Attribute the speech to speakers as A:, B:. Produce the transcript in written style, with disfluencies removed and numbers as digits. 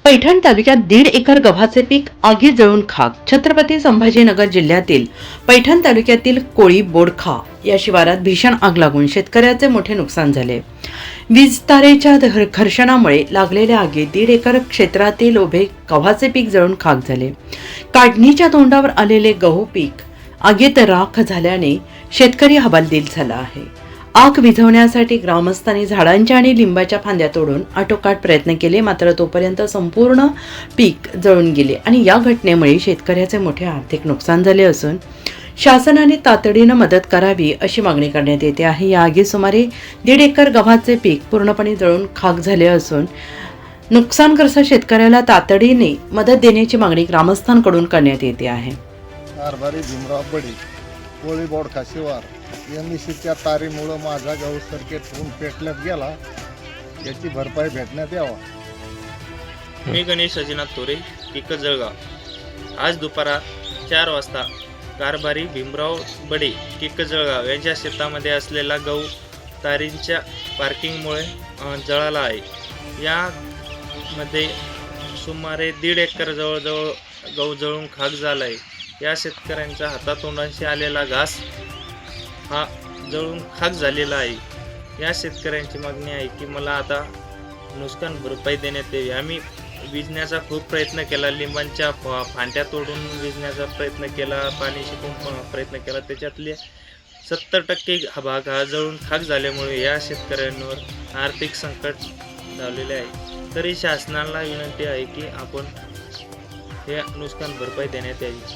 A: पैठण तालुक्यात 1.5 एकर गव्हाचे पीक आगी जळून खाक. छत्रपती संभाजीनगर जिल्ह्यातील पैठण तालुक्यातील कोळी बोडखा या शिवारात भीषण आग लागून शेतकऱ्याचे मोठे नुकसान झाले. वीज तारेच्या घर्षणामुळे लागलेल्या आगीत 1.5 एकर क्षेत्रातील उभे गव्हाचे पीक जळून खाक झाले. काढणीच्या तोंडावर आलेले गहू पीक आगीत राख झाल्याने शेतकरी हवालदिल झाला आहे. आग विझवण्यासाठी ग्रामस्थांनी झाडांच्या आणि लिंबाच्या फांद्या तोडून आटोकाट प्रयत्न केले, मात्र तोपर्यंत संपूर्ण पीक जळून गेले आणि या घटनेमुळे शेतकऱ्याचे मोठे आर्थिक नुकसान झाले असून शासनाने तातडीनं मदत करावी अशी मागणी करण्यात येते आहे. या आगीत सुमारे 1.5 एकर गव्हाचे पीक पूर्णपणे जळून खाक झाले असून नुकसानग्रस्त शेतकऱ्याला तातडीने मदत देण्याची मागणी ग्रामस्थांकडून करण्यात येते आहे.
B: कारभारी भीमराव बडे, कोळी बोडखा शिवार एमईसीच्या तारीमुळं माझा गहू सर्किट होऊन पेटल्यात गेला, याची भरपाई भेटण्यात यावा.
C: मी गणेश अजिनाथ तोरे, पिक जळगाव. आज दुपारा 4 वाजता कारभारी भीमराव बडे, पिक जळगाव यांच्या शेतामध्ये असलेला गहू तारींच्या पार्किंगमुळे जळाला आहे. यामध्ये सुमारे 1.5 एकर जवळजवळ गहू जळून खाक झाला आहे. या शेतकऱ्यांच्या हातातोंडाशी आलेला घास हा जळून खाक झालेला आहे. या शेतकऱ्यांची मागणी आहे की मला आता नुकसान भरपाई देण्यात यावी. आम्ही विजण्याचा खूप प्रयत्न केला, लिंबांच्या फांट्या तोडून विजण्याचा प्रयत्न केला, पाणी शिकून प्रयत्न केला. त्याच्यातले 70% भाग हा जळून खाक झाल्यामुळे या शेतकऱ्यांवर आर्थिक संकट झालेले आहे. तरी शासनाला विनंती आहे की आपण हे नुकसान भरपाई देण्यात यावी.